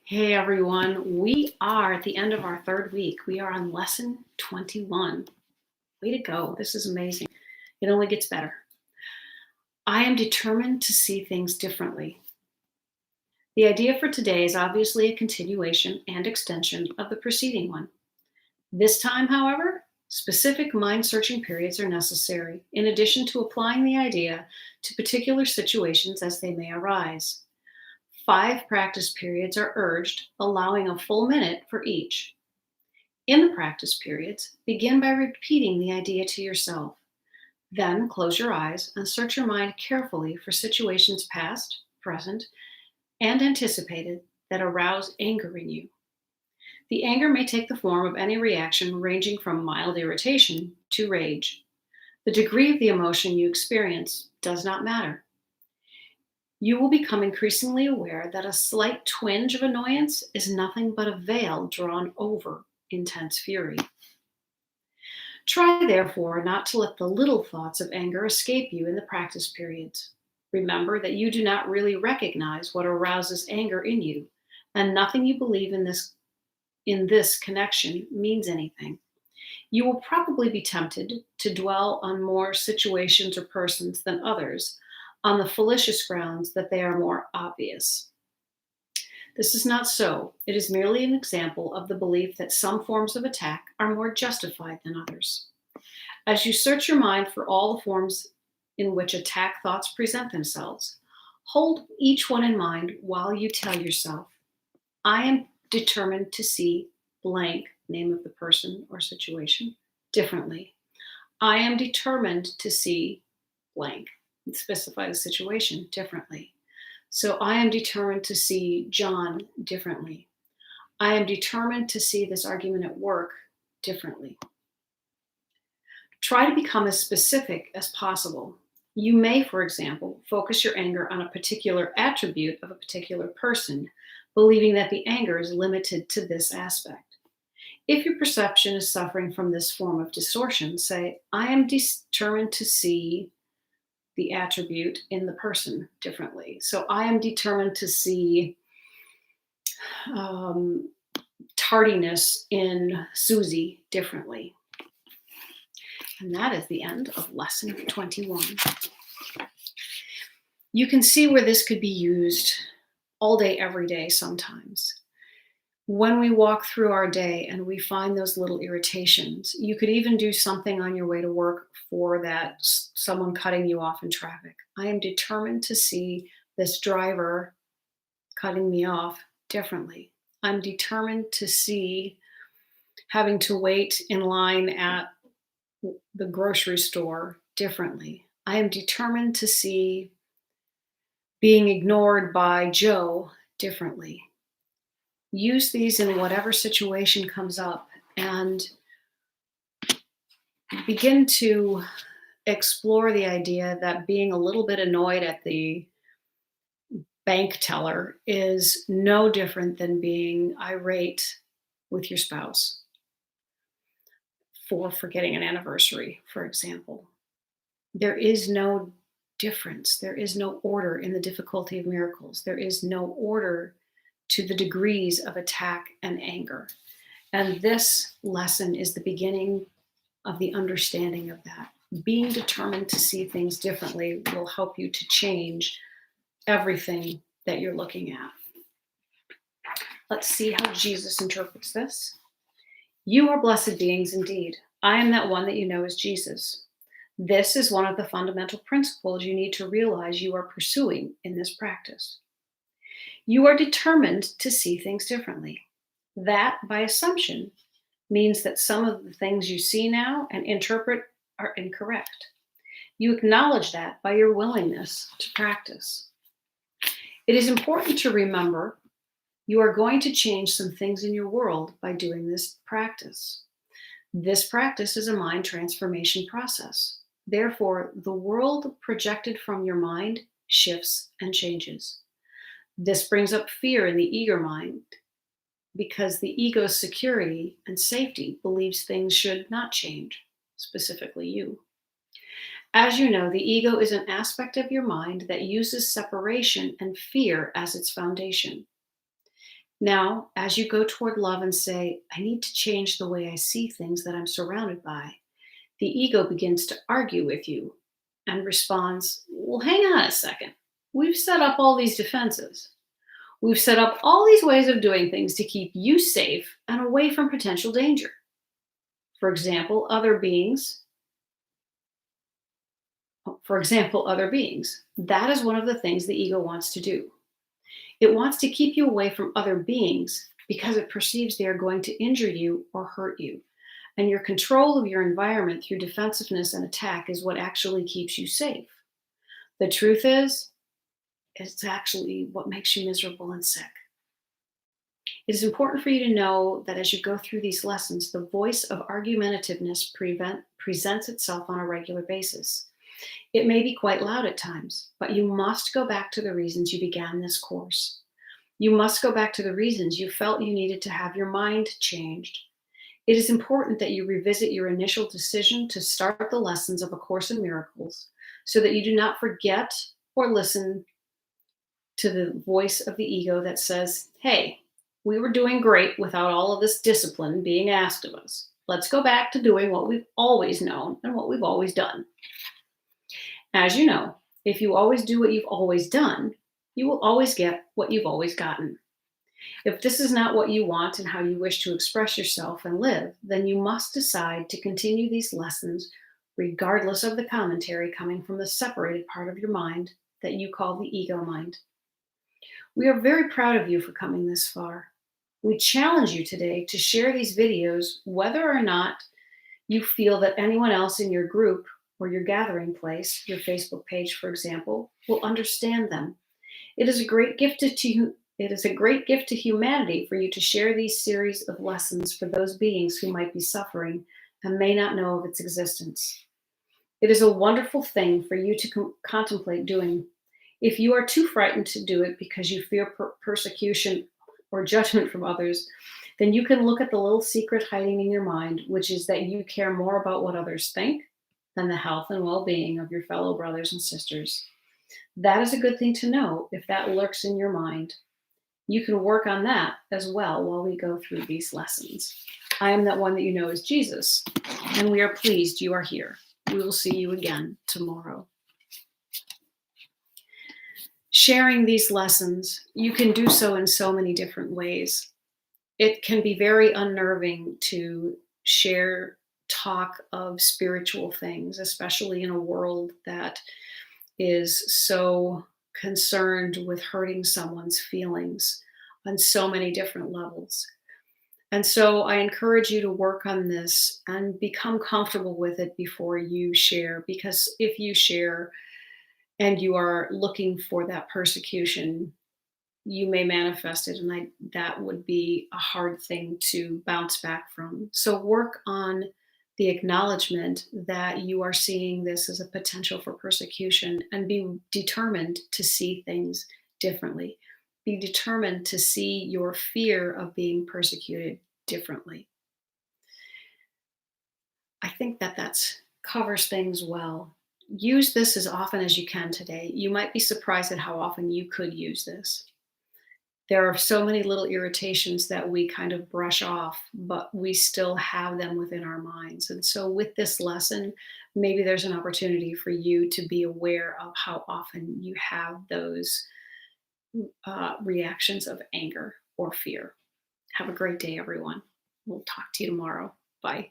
Hey everyone, we are at the end of our third week. We are on lesson 21. Way to go. This is amazing. It only gets better. I am determined to see things differently. The idea for today is obviously a continuation and extension of the preceding one. This time, however, specific mind searching periods are necessary, in addition to applying the idea to particular situations as they may arise. 5 practice periods are urged, allowing a full minute for each. In the practice periods, begin by repeating the idea to yourself. Then close your eyes and search your mind carefully for situations past, present, and anticipated that arouse anger in you. The anger may take the form of any reaction ranging from mild irritation to rage. The degree of the emotion you experience does not matter. You will become increasingly aware that a slight twinge of annoyance is nothing but a veil drawn over intense fury. Try, therefore, not to let the little thoughts of anger escape you in the practice periods. Remember that you do not really recognize what arouses anger in you, and nothing you believe in this connection means anything. You will probably be tempted to dwell on more situations or persons than others, on the fallacious grounds that they are more obvious. This is not so. It is merely an example of the belief that some forms of attack are more justified than others. As you search your mind for all the forms in which attack thoughts present themselves, hold each one in mind while you tell yourself, I am determined to see blank, name of the person or situation, differently. I am determined to see blank, specify the situation differently. So I am determined to see John differently. I am determined to see this argument at work differently. Try to become as specific as possible. You may, for example, focus your anger on a particular attribute of a particular person, believing that the anger is limited to this aspect. If your perception is suffering from this form of distortion, say, I am determined to see the attribute in the person differently. So I am determined to see tardiness in Susie differently. And that is the end of lesson 21. You can see where this could be used all day, every day sometimes. When we walk through our day and we find those little irritations, you could even do something on your way to work for that someone cutting you off in traffic. I am determined to see this driver cutting me off differently. I'm determined to see having to wait in line at the grocery store differently. I am determined to see being ignored by Joe differently. Use these in whatever situation comes up and begin to explore the idea that being a little bit annoyed at the bank teller is no different than being irate with your spouse for forgetting an anniversary, for example. There is no difference. There is no order in the difficulty of miracles. There is no order to the degrees of attack and anger. And this lesson is the beginning of the understanding of that. Being determined to see things differently will help you to change everything that you're looking at. Let's see how Jesus interprets this. You are blessed beings indeed. I am that one that you know as Jesus. This is one of the fundamental principles you need to realize you are pursuing in this practice. You are determined to see things differently. That, by assumption, means that some of the things you see now and interpret are incorrect. You acknowledge that by your willingness to practice. It is important to remember you are going to change some things in your world by doing this practice. This practice is a mind transformation process. Therefore, the world projected from your mind shifts and changes. This brings up fear in the eager mind because the ego's security and safety believes things should not change, specifically you. As you know, the ego is an aspect of your mind that uses separation and fear as its foundation. Now, as you go toward love and say, I need to change the way I see things that I'm surrounded by, the ego begins to argue with you and responds, well, hang on a second. We've set up all these defenses. We've set up all these ways of doing things to keep you safe and away from potential danger. For example, other beings. Other beings. That is one of the things the ego wants to do. It wants to keep you away from other beings because it perceives they are going to injure you or hurt you. And your control of your environment through defensiveness and attack is what actually keeps you safe. The truth is, it's actually what makes you miserable and sick. It is important for you to know that as you go through these lessons, the voice of argumentativeness presents itself on a regular basis. It may be quite loud at times, but you must go back to the reasons you began this course. You must go back to the reasons you felt you needed to have your mind changed. It is important that you revisit your initial decision to start the lessons of A Course in Miracles so that you do not forget or listen to the voice of the ego that says, hey, we were doing great without all of this discipline being asked of us. Let's go back to doing what we've always known and what we've always done. As you know, if you always do what you've always done, you will always get what you've always gotten. If this is not what you want and how you wish to express yourself and live, then you must decide to continue these lessons regardless of the commentary coming from the separated part of your mind that you call the ego mind. We are very proud of you for coming this far. We challenge you today to share these videos whether or not you feel that anyone else in your group or your gathering place, your Facebook page, for example, will understand them. It is a great gift to humanity for you to share these series of lessons for those beings who might be suffering and may not know of its existence. It is a wonderful thing for you to contemplate doing. If you are too frightened to do it because you fear persecution or judgment from others, then you can look at the little secret hiding in your mind, which is that you care more about what others think than the health and well-being of your fellow brothers and sisters. That is a good thing to know if that lurks in your mind. You can work on that as well while we go through these lessons. I am that one that you know is Jesus, and we are pleased you are here. We will see you again tomorrow. Sharing these lessons, you can do so in so many different ways. It can be very unnerving to share talk of spiritual things, especially in a world that is so concerned with hurting someone's feelings on so many different levels. And so I encourage you to work on this and become comfortable with it before you share, because if you share and you are looking for that persecution, you may manifest it, and that would be a hard thing to bounce back from. So work on the acknowledgement that you are seeing this as a potential for persecution, and be determined to see things differently. Be determined to see your fear of being persecuted differently. I think that covers things well. Use this as often as you can today. You might be surprised at how often you could use this. There are so many little irritations that we kind of brush off, but we still have them within our minds. And so with this lesson, maybe there's an opportunity for you to be aware of how often you have those reactions of anger or fear. Have a great day, everyone. We'll talk to you tomorrow. Bye.